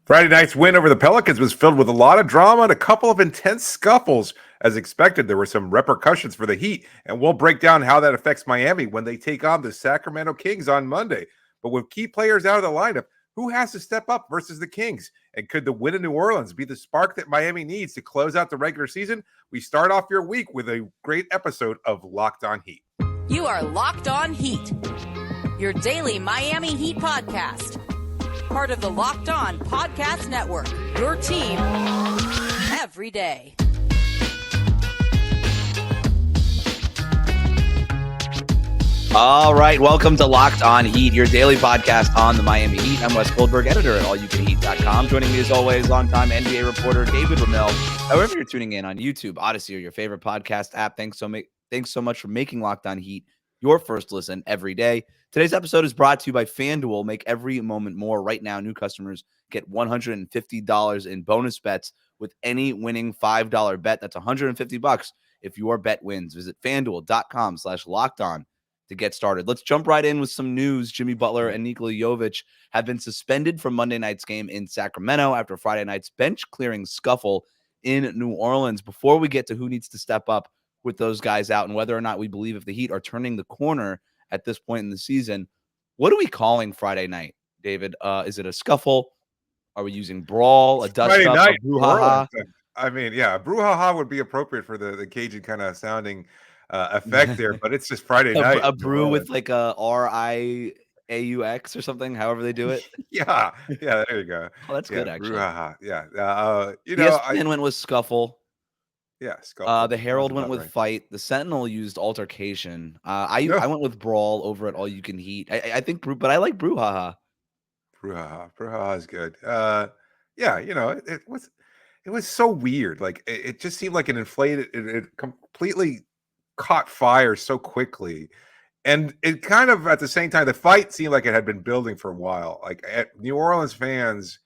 Friday night's win over the Pelicans was filled with a lot of drama and a couple of intense scuffles. As expected, there were some repercussions for the Heat, and we'll break down how that affects Miami when they take on the Sacramento Kings on Monday. But with key players out of the lineup, who has to step up versus the Kings? And could the win in New Orleans be the spark that Miami needs to close out the regular season? We start off your week with a great episode of Locked On Heat. You are Locked On Heat, your daily Miami Heat podcast. Part of the Locked On Podcast Network, your team every day. All right, welcome to Locked On Heat, your daily podcast on the Miami Heat. I'm Wes Goldberg, editor at allyoucanheat.com. Joining me as always, longtime NBA reporter David Ramil. However you're tuning in on YouTube, Odyssey, or your favorite podcast app, thanks so much for making Locked On Heat your first listen every day. Today's episode is brought to you by FanDuel. Make every moment more. Right now, new customers get $150 in bonus bets with any winning $5 bet. That's $150 if your bet wins. Visit FanDuel.com/lockedon to get started. Let's jump right in with some news. Jimmy Butler and Nikola Jovic have been suspended from Monday night's game in Sacramento after Friday night's bench-clearing scuffle in New Orleans. Before we get to who needs to step up with those guys out and whether or not we believe if the Heat are turning the corner at this point in the season, what are we calling Friday night, David? Is it a scuffle? Are we using brawl, a dust up, a brouhaha? I mean, yeah, a brouhaha would be appropriate for the Cajun kind of sounding effect there, but it's just Friday night. A brew with like a RIAUX or something, however they do it. yeah, there you go. Oh, that's good, actually. Brouhaha. Yeah. ESPN went with scuffle. Yeah, scuffle. The Herald went with fight. The Sentinel used altercation. I went with brawl over at All You Can Heat. I think, but I like brouhaha. Brouhaha is good. It was so weird. Like it just seemed like it inflated. It completely caught fire so quickly, and it kind of at the same time the fight seemed like it had been building for a while. Like New Orleans fans.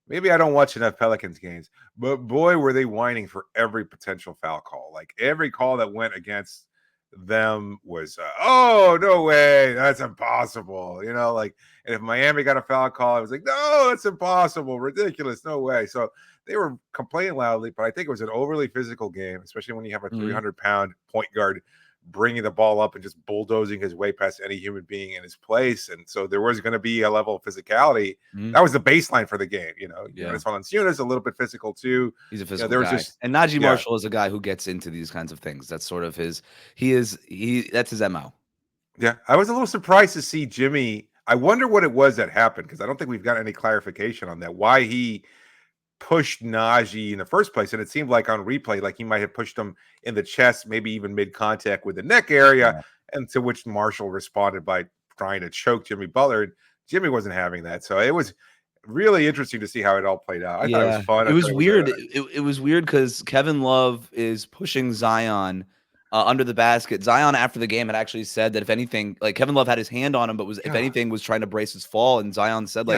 Maybe I don't watch enough Pelicans games, but boy, were they whining for every potential foul call. Like every call that went against them was, oh, no way, that's impossible. And if Miami got a foul call, I was like, no, that's impossible, ridiculous, no way. So they were complaining loudly, but I think it was an overly physical game, especially when you have a 300-pound point guard bringing the ball up and just bulldozing his way past any human being in his place. And so there was going to be a level of physicality. That was the baseline for the game. Jonas Valanciunas a little bit physical too. He's a physical guy. And Najee Marshall is a guy who gets into these kinds of things. That's sort of that's his MO. Yeah. I was a little surprised to see Jimmy. I wonder what it was that happened, because I don't think we've got any clarification on that, why he pushed Najee in the first place. And it seemed like on replay, like he might have pushed him in the chest, maybe even mid-contact with the neck area, and to which Marshall responded by trying to choke Jimmy Butler. Jimmy wasn't having that. So it was really interesting to see how it all played out. I thought it was fun. It was weird. It was weird because Kevin Love is pushing Zion under the basket. Zion, after the game, had actually said that if anything, like Kevin Love had his hand on him, but if anything, was trying to brace his fall. And Zion said,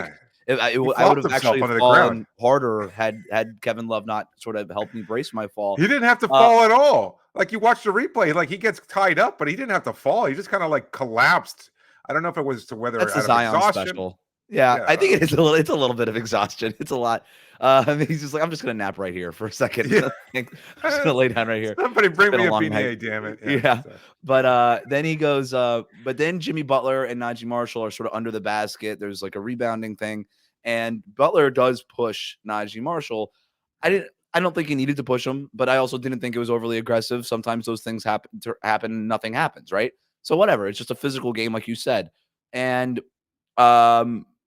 I would have actually fallen harder had Kevin Love not sort of helped me brace my fall. He didn't have to fall at all. Like you watch the replay, like he gets tied up, but he didn't have to fall. He just kind of like collapsed. I don't know if it was to whether that's the Zion exhaustion. Special. Yeah, I think it's a little bit of exhaustion. It's a lot. He's just like, I'm just gonna nap right here for a second. Yeah. I'm just gonna lay down right here. Somebody bring me a beanie, damn it. Yeah. But then he goes, but then Jimmy Butler and Najee Marshall are sort of under the basket. There's like a rebounding thing, and Butler does push Najee Marshall. I don't think he needed to push him, but I also didn't think it was overly aggressive. Sometimes those things happen, nothing happens, right? So whatever. It's just a physical game, like you said. And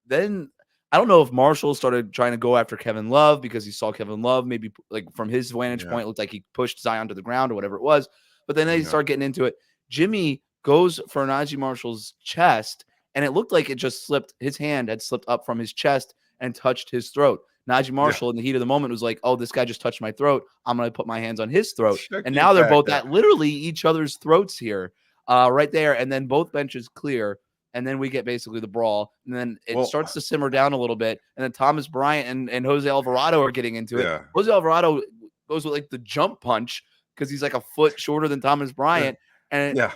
then I don't know if Marshall started trying to go after Kevin Love because he saw Kevin Love, maybe like from his vantage point, it looked like he pushed Zion to the ground or whatever it was. But then they started getting into it. Jimmy goes for Najee Marshall's chest, and it looked like it just slipped. His hand had slipped up from his chest and touched his throat. Najee Marshall, in the heat of the moment, was like, oh, this guy just touched my throat. I'm going to put my hands on his throat. And now they're both at literally each other's throats here, right there. And then both benches clear. And then we get basically the brawl. And then it starts to simmer down a little bit. And then Thomas Bryant and Jose Alvarado are getting into it. Jose Alvarado goes with like the jump punch because he's like a foot shorter than Thomas Bryant. And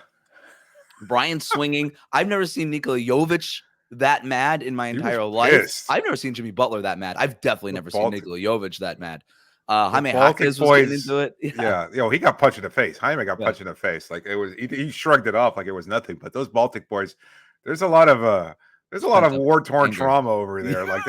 Bryant's swinging. I've never seen Nikola Jovic that mad in my He was entire life. pissed. I've never seen Jimmy Butler that mad. I've definitely never seen Baltic- Nikola Jovic that mad. The Jaime Baltic Jaquez was getting boys, into it. yeah, he got punched in the face. Jaime got Yeah. punched in the face. Like it was, he shrugged it off like it was nothing. But those Baltic boys, there's a lot of war torn anger. trauma over there. Like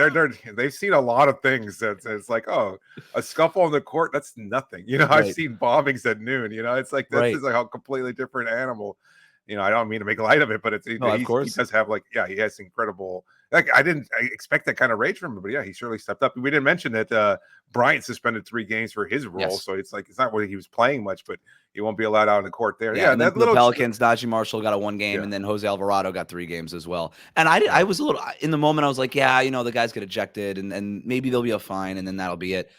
they've seen a lot of things. It's like, oh, a scuffle on the court, that's nothing. You know, Right. I've seen bombings at noon. You know, it's like this is like a completely different animal. You know, I don't mean to make light of it, but it's of course. he does have he has incredible. Like I expect that kind of rage from him, but yeah, he surely stepped up. We didn't mention that Bryant suspended 3 games for his role, so it's like it's not where he was playing much, but he won't be allowed out in the court there. Yeah, and that the little Pelicans, Najee Marshall got a 1 game, and then Jose Alvarado got 3 games as well. And I was a little in the moment. I was like, yeah, the guys get ejected, and maybe there'll be a fine, and then that'll be it.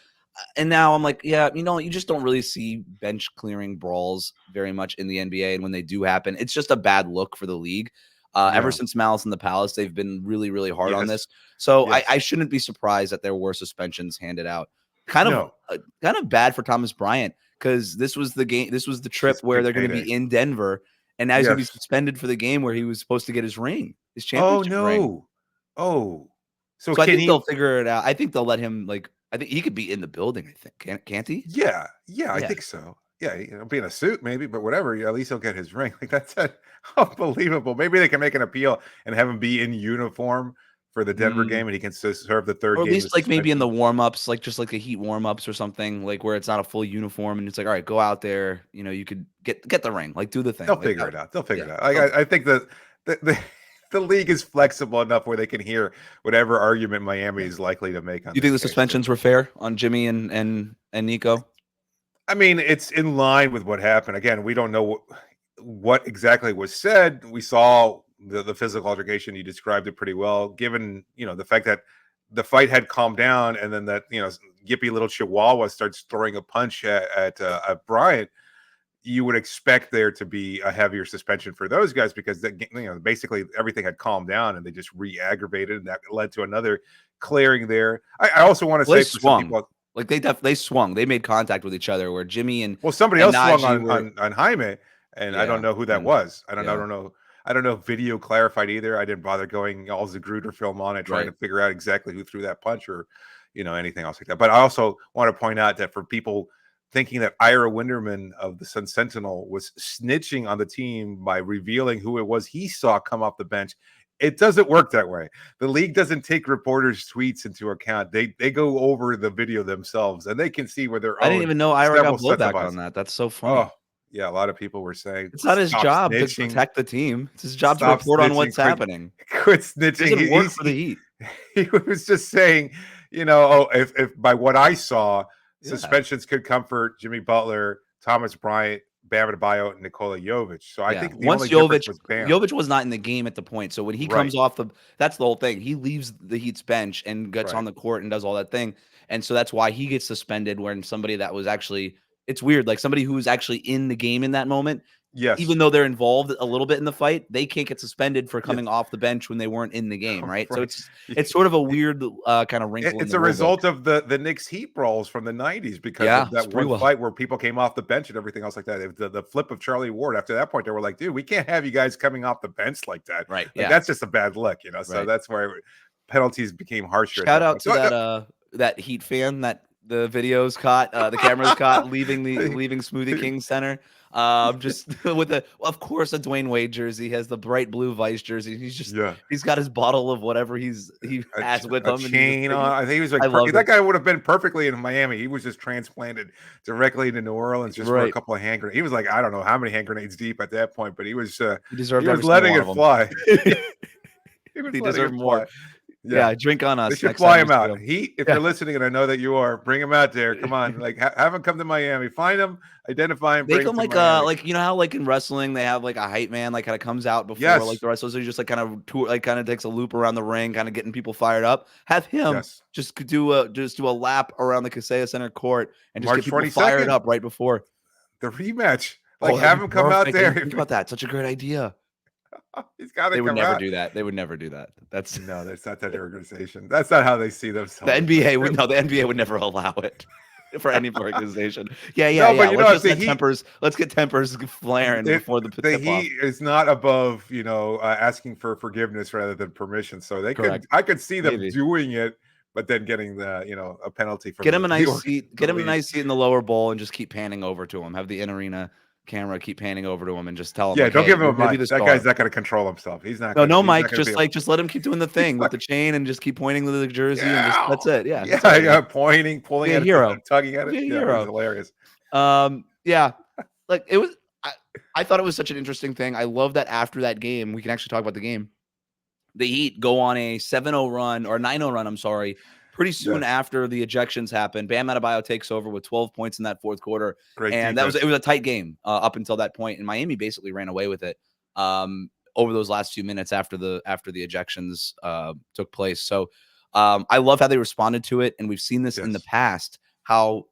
And now I'm like, yeah, you just don't really see bench clearing brawls very much in the NBA, and when they do happen, it's just a bad look for the league. Ever since Malice in the Palace, they've been really, really hard on this. So I shouldn't be surprised that there were suspensions handed out. Kind of bad for Thomas Bryant, because this was the game. This was the trip where they're going to be in Denver, and now he's going to be suspended for the game where he was supposed to get his ring, his championship ring. So I think they'll figure it out. I think they'll let him. I think he could be in the building. I think can't he? Yeah, I think so. Yeah, be in a suit maybe, but whatever. At least he'll get his ring. Like that's unbelievable. Maybe they can make an appeal and have him be in uniform for the Denver game, and he can serve the third or at game. Least maybe in the warm-ups, just like the Heat warm-ups or something, like where it's not a full uniform, and it's like, all right, go out there. You could get the ring, do the thing. They'll figure it out. They'll figure it out. I think that the league is flexible enough where they can hear whatever argument Miami is likely to make. On you think the suspensions were fair on Jimmy and Nico? I mean, it's in line with what happened. Again, we don't know what exactly was said. We saw the physical altercation. You described it pretty well, given the fact that the fight had calmed down, and then that yippy little Chihuahua starts throwing a punch at Bryant. You would expect there to be a heavier suspension for those guys, because basically everything had calmed down and they just re-aggravated, and that led to another clearing there. I also want to say for some people, they swung. They made contact with each other. Where Jimmy and somebody else swung on Jaime, and I don't know who that was. I don't know. I don't know if video clarified either. I didn't bother going all Zapruder film on it, trying to figure out exactly who threw that punch or anything else like that. But I also want to point out that for people thinking that Ira Winderman of the Sun Sentinel was snitching on the team by revealing who it was he saw come off the bench, it doesn't work that way. The league doesn't take reporters' tweets into account. They go over the video themselves, and they can see where they're. I didn't even know Ira got blowback on that. That's so funny. Oh, yeah, a lot of people were saying it's not his job to protect the team. It's his job to report on what's happening. Quit snitching. He doesn't work for the Heat. He was just saying, if by what I saw, suspensions could come for Jimmy Butler, Thomas Bryant, Bam Adebayo, and Nikola Jovic. So I think once Jovic was not in the game at the point. So when he comes off that's the whole thing. He leaves the Heat's bench and gets on the court and does all that thing. And so that's why he gets suspended, when somebody that was actually, it's weird, like somebody who was actually in the game in that moment. Yes. Even though they're involved a little bit in the fight, they can't get suspended for coming off the bench when they weren't in the game, right? So it's sort of a weird kind of wrinkle. It's a result of the Knicks Heat brawls from the 90s, because of that one fight where people came off the bench and everything else like that. The flip of Charlie Ward, after that point, they were like, dude, we can't have you guys coming off the bench like that. Right. That's just a bad look, So that's where penalties became harsher. Shout out to that Heat fan that the videos caught, the cameras caught leaving Smoothie King Center. Just with of course, a Dwayne Wade jersey, has the bright blue Vice jersey. He's got his bottle of whatever he has with him. Chain on. I think he was like, that guy would have been perfectly in Miami. He was just transplanted directly to New Orleans just for a couple of hand grenades. He was like, I don't know how many hand grenades deep at that point, but he was letting it fly. He deserved more. Yeah, drink on us. They should fly him out. Heat, if you're listening, and I know that you are, bring him out there. Come on, have him come to Miami. Find him, identify him. Make him like how in wrestling they have like a hype man, kind of comes out before like the wrestlers. So he just kind of takes a loop around the ring, kind of getting people fired up. Have him just do a lap around the Kaseya Center court and just get people fired up right before the rematch. Have him come out there. Think about that. Such a great idea. He's got to. They would never do that. They would never do that. That's not that organization. That's not how they see themselves. The NBA would never allow it. for any organization. Yeah. No, but Let's if just let's get tempers flaring before the the tip off. Heat is not above, asking for forgiveness rather than permission. So Correct. I could see them Maybe. doing it, but then getting a penalty from Get him a nice the seat. Get him a nice seat in the lower bowl and just keep panning over to him. Have the in-arena camera keep panning over to him and just tell him. Yeah, like, don't hey, give him a you're gonna be mic. the That guy's star. not going to control himself. He's not. No, he's Mike. not gonna Just let him keep doing the thing with the chain and just keep pointing to the jersey and that's it. Yeah, pointing, pulling Be a at hero. it, tugging at it. Be a Yeah, hero. it's hilarious. Yeah, like it was. I thought it was such an interesting thing. I love that after that game, we can actually talk about the game. The Heat go on a 7-0 run or 9-0 run. I'm sorry. Pretty soon after the ejections happened, Bam Adebayo takes over with 12 points in that fourth quarter. Great and defense. it was a tight game up until that point, and Miami basically ran away with it over those last few minutes after the ejections took place. So I love how they responded to it, and we've seen this in the past, how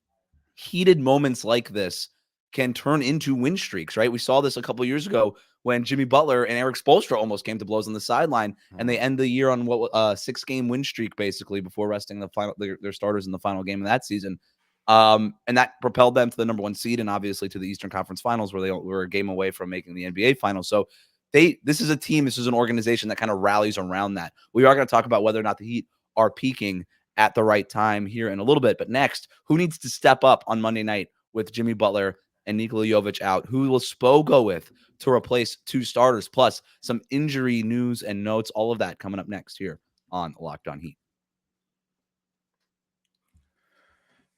heated moments like this can turn into win streaks, right? We saw this a couple years ago when Jimmy Butler and Eric Spoelstra almost came to blows on the sideline, and they end the year on what 6-game win streak basically before resting their starters in the final game of that season. And that propelled them to the number 1 seed and obviously to the Eastern Conference Finals, where they were a game away from making the NBA Finals. So this is an organization that kind of rallies around that. We are going to talk about whether or not the Heat are peaking at the right time here in a little bit. But next, who needs to step up on Monday night with Jimmy Butler and Nikola Jovic out? Who will Spo go with to replace 2 starters, plus some injury news and notes, all of that coming up next here on Locked On Heat.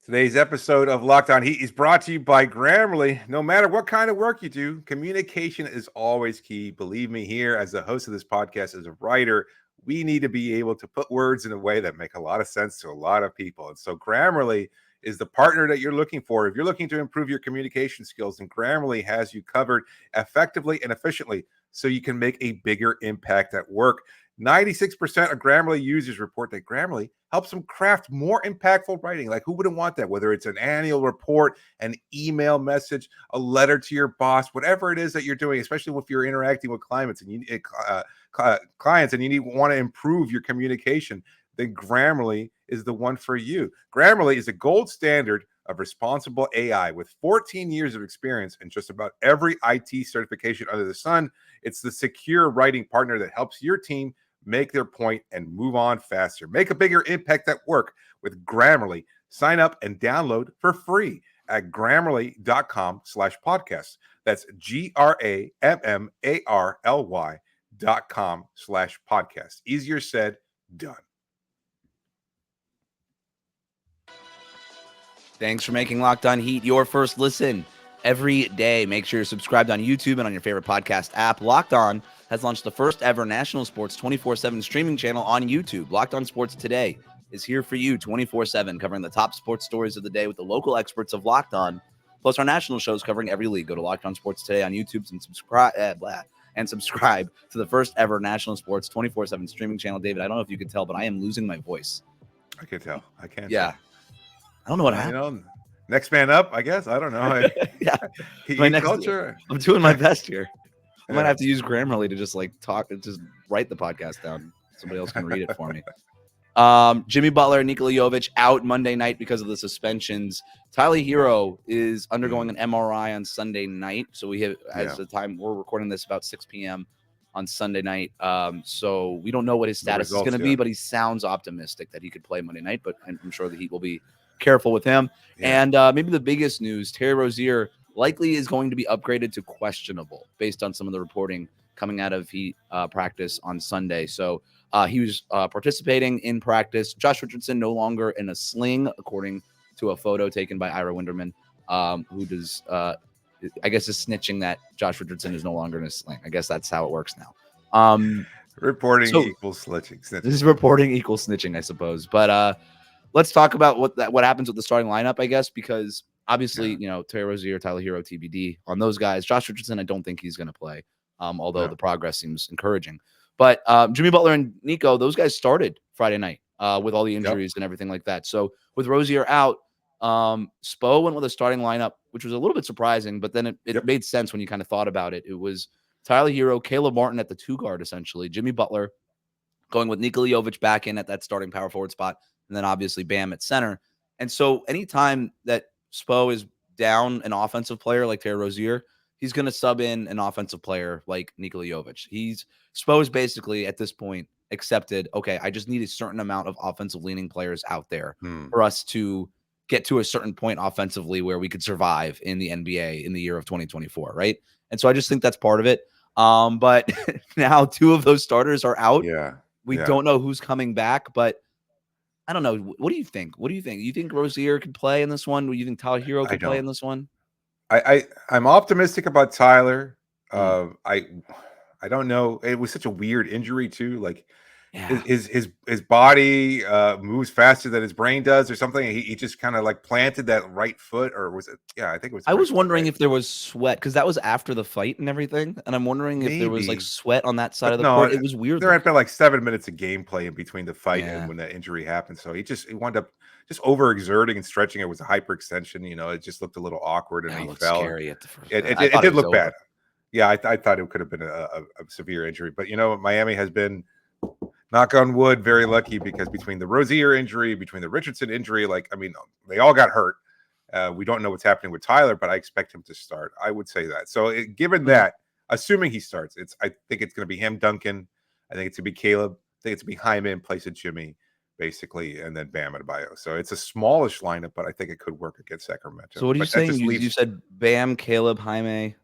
Today's episode of Locked On Heat is brought to you by Grammarly. No matter what kind of work you do, communication is always key. Believe me, here as the host of this podcast, as a writer, we need to be able to put words in a way that make a lot of sense to a lot of people. And so Grammarly is the partner that you're looking for. If you're looking to improve your communication skills, then Grammarly has you covered effectively and efficiently so you can make a bigger impact at work. 96% of Grammarly users report that Grammarly helps them craft more impactful writing. Like, who wouldn't want that? Whether it's an annual report, an email message, a letter to your boss, whatever it is that you're doing, especially if you're interacting with clients and you want to improve your communication, then Grammarly is the one for you. Grammarly is a gold standard of responsible AI with 14 years of experience and just about every IT certification under the sun. It's the secure writing partner that helps your team make their point and move on faster. Make a bigger impact at work with Grammarly. Sign up and download for free at Grammarly.com/podcast. That's GRAMMARLY.com/podcast. Easier said, done. Thanks for making Locked On Heat your first listen every day. Make sure you're subscribed on YouTube and on your favorite podcast app. Locked On has launched the first ever national sports 24/7 streaming channel on YouTube. Locked On Sports Today is here for you 24/7, covering the top sports stories of the day with the local experts of Locked On, plus our national shows covering every league. Go to Locked On Sports Today on YouTube and subscribe to the first ever national sports 24/7 streaming channel. David, I don't know if you can tell, but I am losing my voice. I can tell. I can't. Yeah. Tell. I don't know what happened. Next man up, I guess. I don't know. Yeah. Culture. I'm doing my best here. I might have to use Grammarly to just just write the podcast down. Somebody else can read it for me. Jimmy Butler and Nikola Jovic out Monday night because of the suspensions. Tyler Hero is undergoing an MRI on Sunday night. So we have, as the time we're recording this, about 6 p.m. on Sunday night. So we don't know what his status is going to be, but he sounds optimistic that he could play Monday night. But I'm sure the Heat will be careful with him. Yeah. And maybe the biggest news, Terry Rozier likely is going to be upgraded to questionable based on some of the reporting coming out of Heat practice on Sunday. So he was participating in practice. Josh Richardson no longer in a sling, according to a photo taken by Ira Winderman, who does, I guess, is snitching that Josh Richardson is no longer in a sling. I guess that's how it works now. Reporting equals snitching. This is reporting equals snitching, I suppose. But let's talk about what happens with the starting lineup, I guess, because obviously, Terry Rozier, Tyler Hero, TBD on those guys. Josh Richardson, I don't think he's going to play, although the progress seems encouraging. But Jimmy Butler and Nico, those guys started Friday night with all the injuries and everything like that. So with Rozier out, Spo went with a starting lineup, which was a little bit surprising, but then it made sense when you kind of thought about it. It was Tyler Hero, Caleb Martin at the 2 guard, essentially, Jimmy Butler going with Nikola Jovic back in at that starting power forward spot, and then obviously Bam at center. And so anytime that Spo is down an offensive player like Terry Rozier, he's going to sub in an offensive player like Nikola Jovic. Spo is basically at this point accepted, okay, I just need a certain amount of offensive leaning players out there for us to get to a certain point offensively where we could survive in the NBA in the year of 2024, right? And so I just think that's part of it. But now 2 of those starters are out. Yeah. We don't know who's coming back, but I don't know. What do you think? You think Rozier could play in this one? Do you think Tyler Hero could play in this one? I'm optimistic about Tyler. I don't know. It was such a weird injury too. Like his body moves faster than his brain does, or something. He just kind of like planted that right foot, or was it? Yeah, I think it was. I was wondering if there was sweat because that was after the fight and everything, and I'm wondering if there was like sweat on that side of the court. It was weird. There had been like 7 minutes of gameplay in between the fight and when that injury happened, so he wound up just overexerting and stretching. It was a hyperextension. It just looked a little awkward, and he fell. Scary at the first. It did look bad. Yeah, I thought it could have been a severe injury, but Miami has been, knock on wood, very lucky, because between the Rozier injury, between the Richardson injury, they all got hurt. We don't know what's happening with Tyler, but I expect him to start. I would say that. So given that, assuming he starts, I think it's going to be him, Duncan. I think it's going to be Caleb. I think it's going to be Jaime in place of Jimmy, basically, and then Bam Adebayo. So it's a smallish lineup, but I think it could work against Sacramento. So what are you saying? You said Bam, Caleb, Jaime.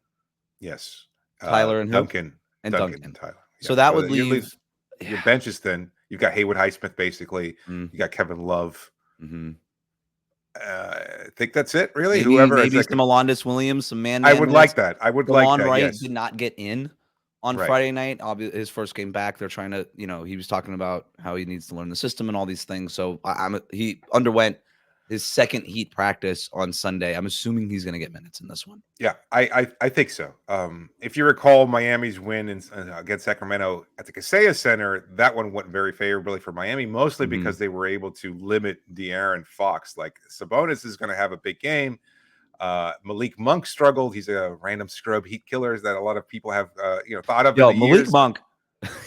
Yes. Tyler and Duncan. And Duncan and Tyler. Yeah. So that would leave your bench is thin. You've got Haywood Highsmith, basically. You got Kevin Love. I think that's it, really. Maybe some Alondas Williams, some man. I would like that. DeLon Wright did not get in on Friday night. Obviously, his first game back. They're trying to, he was talking about how he needs to learn the system and all these things. So he underwent his second Heat practice on Sunday. I'm assuming he's going to get minutes in this one. Yeah, I think so. If you recall Miami's win against Sacramento at the Kaseya Center, that one went very favorably for Miami, mostly because they were able to limit De'Aaron Fox. Like, Sabonis is going to have a big game. Malik Monk struggled. He's a random scrub Heat killer that a lot of people have thought of. Malik Monk.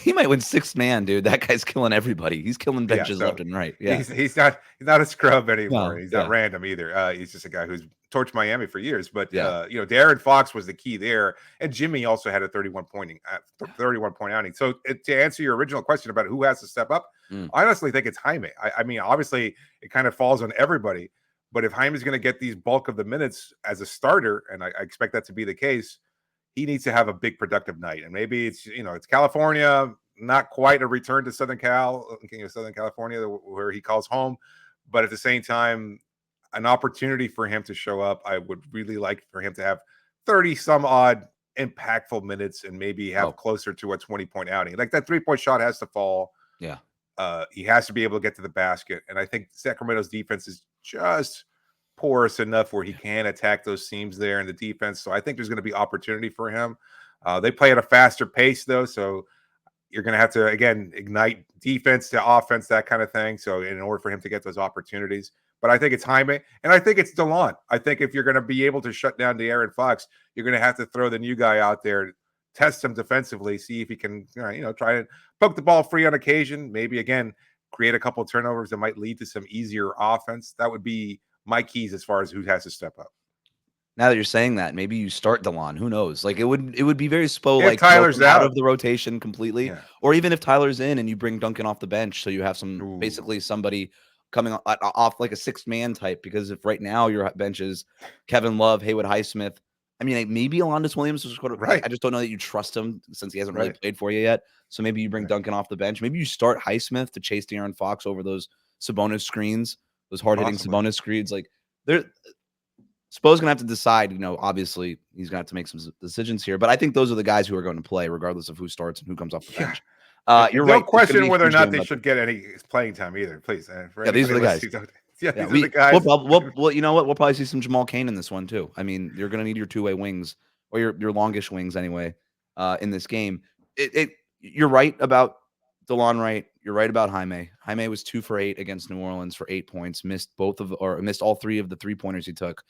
He might win 6th man, dude. That guy's killing everybody. He's killing benches left and right. Yeah, he's not a scrub anymore. He's not random either. He's just a guy who's torched Miami for years. But De'Aaron Fox was the key there, and Jimmy also had a 31 point outing. So to answer your original question about who has to step up, I honestly think it's Jaime. I mean, obviously it kind of falls on everybody, but if Jaime's going to get these bulk of the minutes as a starter, and I expect that to be the case, he needs to have a big productive night. And maybe it's California, not quite a return to Southern California, where he calls home, but at the same time, an opportunity for him to show up. I would really like for him to have 30 some odd impactful minutes and maybe have closer to a 20-point outing. Like, that 3-point shot has to fall. Yeah. He has to be able to get to the basket. And I think Sacramento's defense is just porous enough where he can attack those seams there in the defense. So I think there's going to be opportunity for him. They play at a faster pace, though, so you're going to have to, again, ignite defense to offense, that kind of thing. So in order for him to get those opportunities, but I think it's Jaime, and I think it's DeLon. I think if you're going to be able to shut down De'Aaron Fox, you're going to have to throw the new guy out there, test him defensively, see if he can, try to poke the ball free on occasion. Maybe, again, create a couple of turnovers that might lead to some easier offense. That would be my keys as far as who has to step up. Now that you're saying that, maybe you start DeLon. Who knows? Like, it would be very like Tyler's out of the rotation completely, or even if Tyler's in and you bring Duncan off the bench, so you have some basically somebody coming off like a 6th man type. Because if right now your bench is Kevin Love, Haywood Highsmith, I mean, maybe Alondas Williams was right. I just don't know that you trust him since he hasn't really played for you yet. So maybe you bring Duncan off the bench. Maybe you start Highsmith to chase De'Aaron Fox over those Sabonis screens. Those hard-hitting Sabonis screens, like Spo's gonna have to decide. Obviously he's gonna have to make some decisions here. But I think those are the guys who are going to play, regardless of who starts and who comes off the bench. You're right. No question whether or not they should get any playing time either. Please, these are the guys. These are the guys. Well, you know what? We'll probably see some Jamal Cain in this one too. I mean, you're gonna need your 2-way wings, or your longish wings anyway, in this game. You're right about DeLon Wright. You're right about Jaime. Jaime was 2 for 8 against New Orleans for 8 points. Missed all 3 of the 3-pointers he took.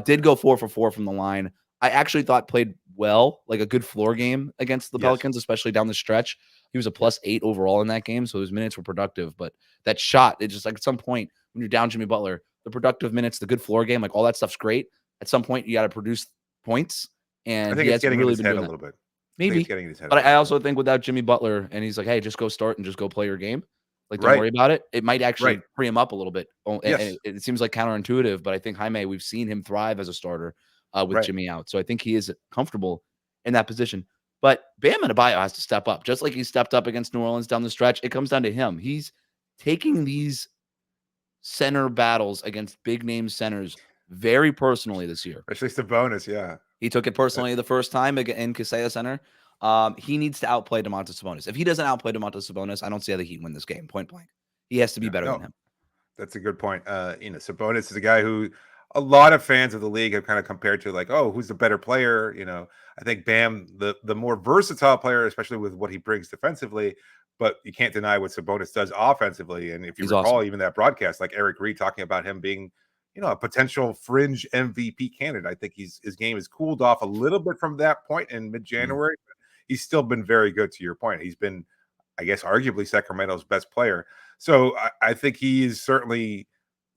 Did go 4 for 4 from the line. I actually thought played well, like a good floor game against the Pelicans, especially down the stretch. He was a +8 overall in that game, so his minutes were productive. But that shot, it's just like at some point when you're down Jimmy Butler, the productive minutes, the good floor game, like all that stuff's great. At some point, you got to produce points, I and think he it's hasn't getting in really his been head doing a that. little bit. I think Maybe, it's getting in his head. but I also think without Jimmy Butler, and he's like, hey, just go start and just go play your game. Like, don't Right. worry about it. It might actually Right. free him up a little bit. And Yes. it seems like counterintuitive, but I think Jaime, we've seen him thrive as a starter with Right. Jimmy out. So I think he is comfortable in that position. But Bam Adebayo has to step up. Just like he stepped up against New Orleans down the stretch, it comes down to him. He's taking these center battles against big name centers very personally this year. Especially Sabonis, yeah. He took it personally the first time in Kaseya Center. He needs to outplay Domantas Sabonis. If he doesn't outplay Domantas Sabonis, I don't see how the Heat win this game, point blank. He has to be better than him. That's a good point. Sabonis is a guy who a lot of fans of the league have kind of compared to, like, oh, who's the better player? I think Bam, the more versatile player, especially with what he brings defensively, but you can't deny what Sabonis does offensively. And if you recall, awesome. even that broadcast, like Eric Reed talking about him being, a potential fringe MVP candidate. I think his game has cooled off a little bit from that point in mid-January. But he's still been very good, to your point. He's been, I guess, arguably Sacramento's best player. So I think he is certainly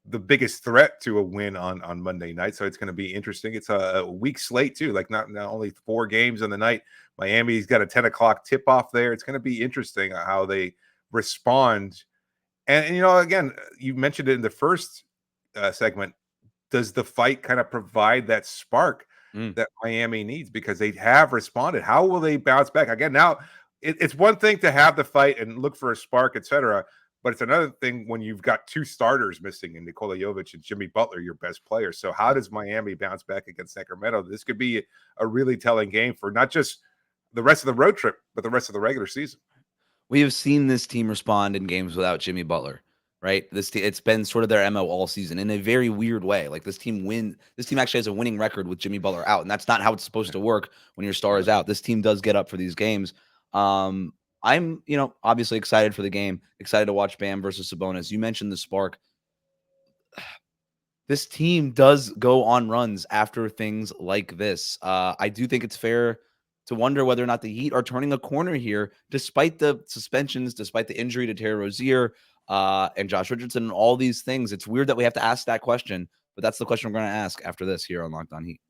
the biggest threat to a win on Monday night. So it's going to be interesting. It's a week slate too, like not only 4 games on the night. Miami's got a 10 o'clock tip off there. It's going to be interesting how they respond. And again, you mentioned it in the first segment. Does the fight kind of provide that spark that Miami needs? Because they have responded. How will they bounce back? Again, now it's one thing to have the fight and look for a spark, etc. But it's another thing when you've got 2 starters missing in Nikola Jovic and Jimmy Butler, your best player. So how does Miami bounce back against Sacramento? This could be a really telling game for not just the rest of the road trip, but the rest of the regular season. We have seen this team respond in games without Jimmy Butler, right? It's been sort of their MO all season in a very weird way. Like this team actually has a winning record with Jimmy Butler out, and that's not how it's supposed to work when your star is out. This team does get up for these games. I'm, obviously excited for the game, excited to watch Bam versus Sabonis. You mentioned the spark. This team does go on runs after things like this. I do think it's fair to wonder whether or not the Heat are turning a corner here, despite the suspensions, despite the injury to Terry Rozier and Josh Richardson and all these things. It's weird that we have to ask that question, but that's the question we're going to ask after this here on Locked On Heat.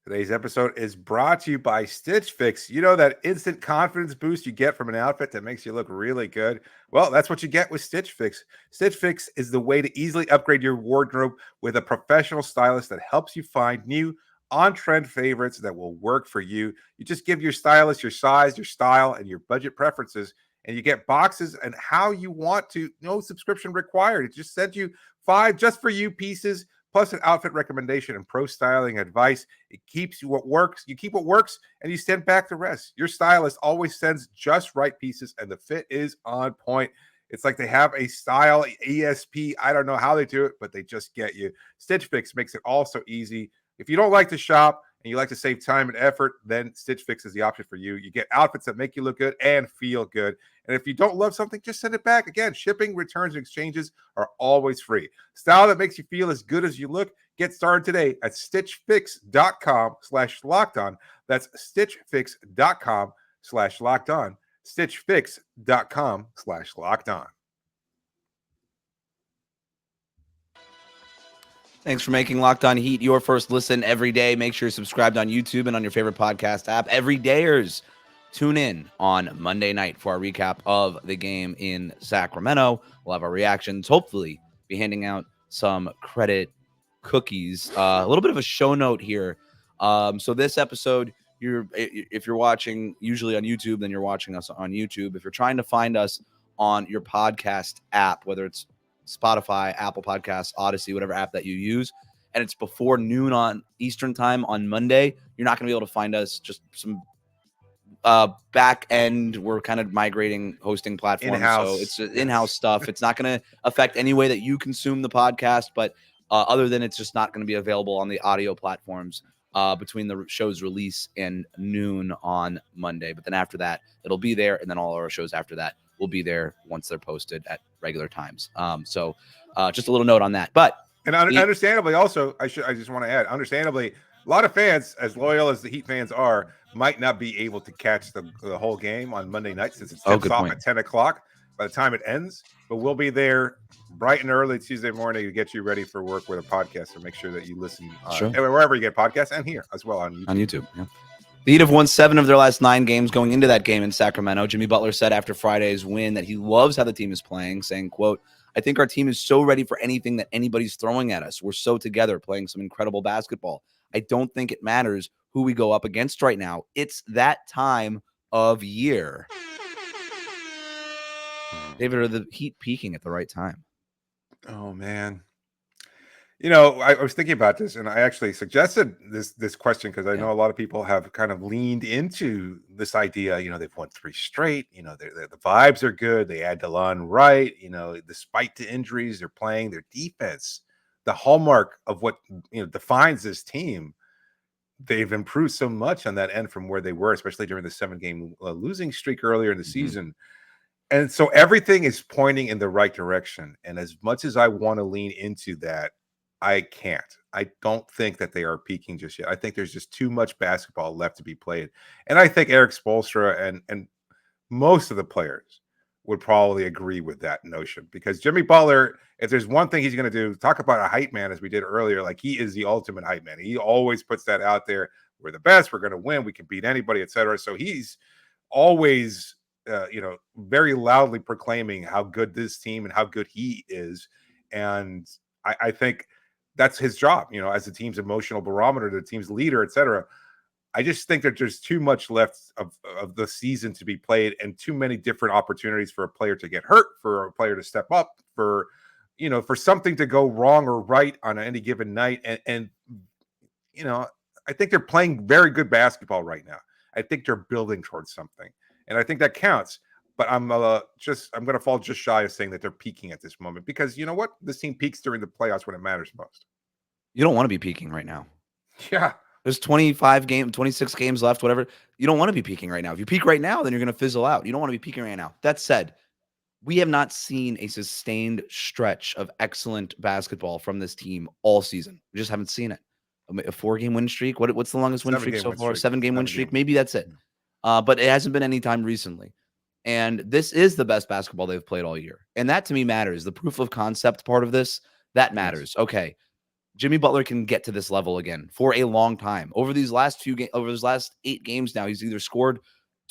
Today's episode is brought to you by Stitch Fix. You know that instant confidence boost you get from an outfit that makes you look really good? Well, that's what you get with Stitch Fix. Stitch Fix is the way to easily upgrade your wardrobe with a professional stylist that helps you find new on-trend favorites that will work for you. You just give your stylist your size, your style, and your budget preferences, and you get boxes and how you want to. No subscription required. It just sends you 5 just for you pieces, plus an outfit recommendation and pro styling advice. It keeps you what works. You keep what works, and you send back the rest. Your stylist always sends just right pieces, and the fit is on point. It's like they have a style ESP. I don't know how they do it, but they just get you. Stitch Fix makes it all so easy. If you don't like to shop and you like to save time and effort, then Stitch Fix is the option for you. You get outfits that make you look good and feel good. And if you don't love something, just send it back. Again, shipping, returns, and exchanges are always free. Style that makes you feel as good as you look. Get started today at stitchfix.com/lockedon. That's stitchfix.com/lockedon. stitchfix.com/lockedon. Thanks for making Locked On Heat your first listen every day. Make sure you're subscribed on YouTube and on your favorite podcast app. Everydayers, tune in on Monday night for our recap of the game in Sacramento. We'll have our reactions, hopefully be handing out some credit cookies. A little bit of a show note here. So this episode, if you're watching usually on YouTube, then you're watching us on YouTube. If you're trying to find us on your podcast app, whether it's Spotify, Apple Podcasts, Odyssey, whatever app that you use, and it's before noon on Eastern time on Monday, you're not going to be able to find us. Just some back end. We're kind of migrating hosting platforms, so it's in-house stuff. It's not going to affect any way that you consume the podcast, but other than it's just not going to be available on the audio platforms between the show's release and noon on Monday. But then after that, it'll be there, and then all our shows after that will be there once they're posted at regular times. So just a little note on that. But understandably, also, I just want to add, understandably, a lot of fans, as loyal as the Heat fans are, might not be able to catch the whole game on Monday night since it tips off at 10 o'clock. by the time it ends, but we'll be there bright and early Tuesday morning to get you ready for work with a podcast. So make sure that you listen wherever you get podcasts and here as well on YouTube. Yeah. The Heat have won 7 of their last 9 games going into that game in Sacramento. Jimmy Butler said after Friday's win that he loves how the team is playing, saying, quote, "I think our team is so ready for anything that anybody's throwing at us. We're so together playing some incredible basketball. I don't think it matters who we go up against right now. It's that time of year." David, are the Heat peaking at the right time? Oh, man. I was thinking about this, and I actually suggested this question because I know a lot of people have kind of leaned into this idea. They've won 3 straight. The vibes are good. They had DeLon Wright. Despite the injuries, they're playing their defense. The hallmark of what defines this team. They've improved so much on that end from where they were, especially during the 7-game losing streak earlier in the season. And so everything is pointing in the right direction. And as much as I want to lean into that, I can't. I don't think that they are peaking just yet. I think there's just too much basketball left to be played. And I think Eric Spoelstra and most of the players would probably agree with that notion, because Jimmy Butler, if there's one thing he's going to do, talk about a hype man, as we did earlier, like he is the ultimate hype man. He always puts that out there. We're the best. We're going to win. We can beat anybody, etc. So he's always, very loudly proclaiming how good this team and how good he is. And I think that's his job, as the team's emotional barometer, the team's leader, etc. I just think that there's too much left of the season to be played, and too many different opportunities for a player to get hurt, for a player to step up, for something to go wrong or right on any given night. And I think they're playing very good basketball right now. I think they're building towards something, and I think that counts. But I'm going to fall just shy of saying that they're peaking at this moment, because you know what? This team peaks during the playoffs when it matters most. You don't want to be peaking right now. Yeah. There's 26 games left, whatever. You don't want to be peaking right now. If you peak right now, then you're going to fizzle out. You don't want to be peaking right now. That said, we have not seen a sustained stretch of excellent basketball from this team all season. We just haven't seen it. A 4-game win streak. What's the longest win streak so far? 7-game win streak. Maybe that's it. But it hasn't been any time recently. And this is the best basketball they've played all year. And that to me matters. The proof of concept part of this, that matters. Yes. Okay. Jimmy Butler can get to this level again for a long time. Over these last 8 games now, he's either scored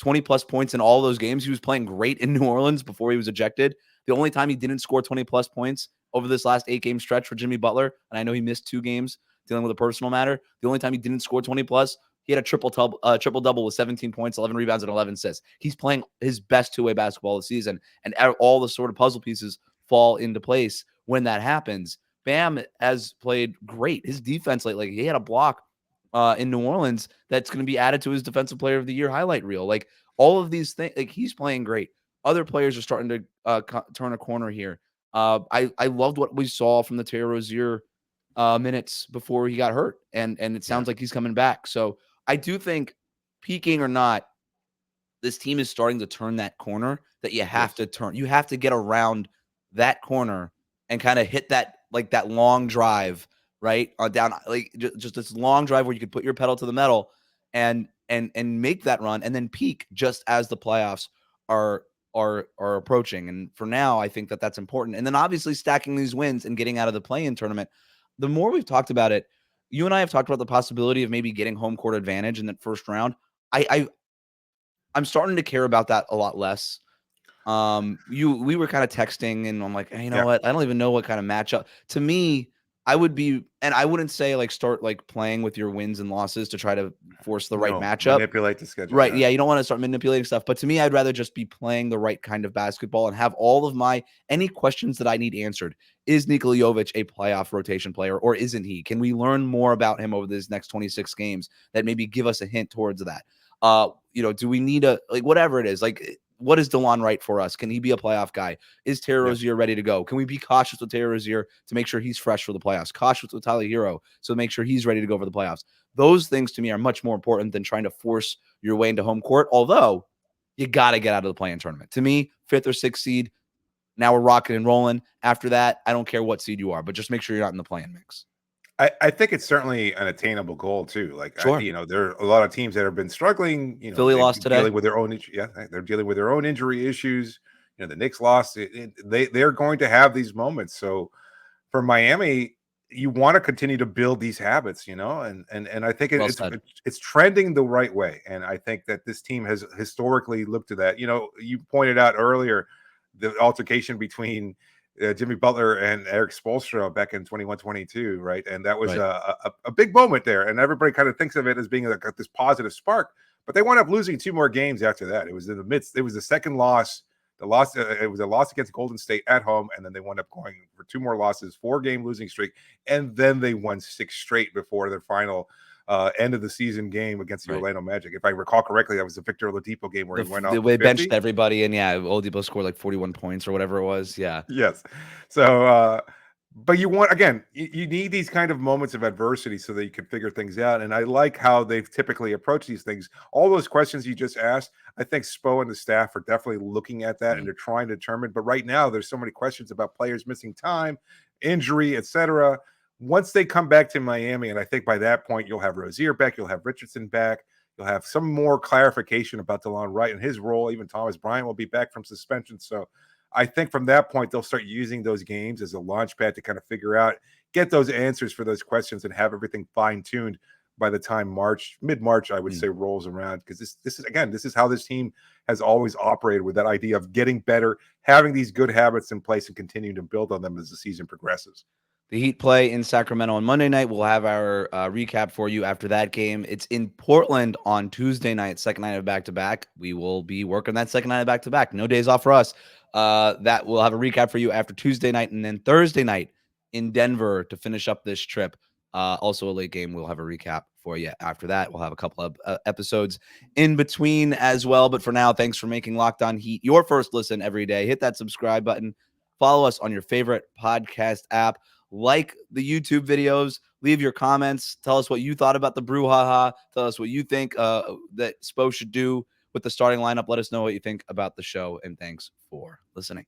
20-plus points in all those games. He was playing great in New Orleans before he was ejected. The only time he didn't score 20-plus points over this last 8-game stretch for Jimmy Butler, and I know he missed 2 games dealing with a personal matter, the only time he didn't score 20-plus, he had a triple-double with 17 points, 11 rebounds, and 11 assists. He's playing his best two-way basketball this season, and all the sort of puzzle pieces fall into place when that happens. Bam has played great. His defense lately, he had a block in New Orleans that's going to be added to his Defensive Player of the Year highlight reel. Like, all of these things, like, he's playing great. Other players are starting to turn a corner here. I loved what we saw from the Terry Rozier minutes before he got hurt, and it sounds like he's coming back. So I do think, peaking or not, this team is starting to turn that corner that you have to turn. You have to get around that corner and kind of hit that long drive, right? Down, like just this long drive where you could put your pedal to the metal and make that run, and then peak just as the playoffs are approaching. And for now, I think that's important. And then obviously stacking these wins and getting out of the play-in tournament. The more we've talked about it, you and I have talked about the possibility of maybe getting home court advantage in that first round. I'm starting to care about that a lot less. We were kind of texting, and I'm like, hey, you know what? I don't even know what kind of matchup. To me, I would be, and I wouldn't say like start like playing with your wins and losses to try to force the right matchup. Manipulate the schedule. Right. Yeah. You don't want to start manipulating stuff. But to me, I'd rather just be playing the right kind of basketball and have all of any questions that I need answered. Is Nikola Jovic a playoff rotation player, or isn't he? Can we learn more about him over these next 26 games that maybe give us a hint towards that? Do we need whatever it is, like, what is DeLon Wright for us? Can he be a playoff guy? Is Terry Rozier ready to go? Can we be cautious with Terry Rozier to make sure he's fresh for the playoffs? Cautious with Tyler Hero so make sure he's ready to go for the playoffs. Those things to me are much more important than trying to force your way into home court, although you got to get out of the play-in tournament. To me, 5th or 6th seed, now we're rocking and rolling. After that, I don't care what seed you are, but just make sure you're not in the play-in mix. I think it's certainly an attainable goal too. Like, sure. There are a lot of teams that have been struggling. Philly lost today. Dealing with their own, they're dealing with their own injury issues. the Knicks lost. They're going to have these moments. So for Miami, you want to continue to build these habits, and I think it's trending the right way. And I think that this team has historically looked to that. You pointed out earlier the altercation between Jimmy Butler and Eric Spoelstra back in 21-22, right? And that was a big moment there. And everybody kind of thinks of it as being like this positive spark, but they wound up losing 2 more games after that. It was in the midst. It was the second loss. It was a loss against Golden State at home, and then they wound up going for 2 more losses, 4-game losing streak, and then they won 6 straight before their final end of the season game against the Orlando Magic. If I recall correctly, that was the Victor Oladipo game where he went off. They benched everybody, and Oladipo scored like 41 points or whatever it was. Yeah. Yes. So, but you want, again, you need these kind of moments of adversity so that you can figure things out. And I like how they've typically approached these things. All those questions you just asked, I think Spo and the staff are definitely looking at that and they're trying to determine. But right now, there's so many questions about players missing time, injury, etc. Once they come back to Miami, and I think by that point, you'll have Rozier back, you'll have Richardson back, you'll have some more clarification about DeLon Wright and his role. Even Thomas Bryant will be back from suspension. So I think from that point, they'll start using those games as a launch pad to kind of figure out, get those answers for those questions and have everything fine-tuned by the time mid-March, I would say, rolls around. Because this is how this team has always operated, with that idea of getting better, having these good habits in place and continuing to build on them as the season progresses. The Heat play in Sacramento on Monday night. We'll have our recap for you after that game. It's in Portland on Tuesday night, second night of back-to-back. We will be working that second night of back-to-back. No days off for us. That we'll have a recap for you after Tuesday night, and then Thursday night in Denver to finish up this trip. Also a late game. We'll have a recap for you after that. We'll have a couple of episodes in between as well. But for now, thanks for making Locked On Heat your first listen every day. Hit that subscribe button. Follow us on your favorite podcast app. Like the YouTube videos. Leave your comments. Tell us what you thought about the brouhaha. Tell us what you think that Spo should do with the starting lineup. Let us know what you think about the show. And thanks for listening.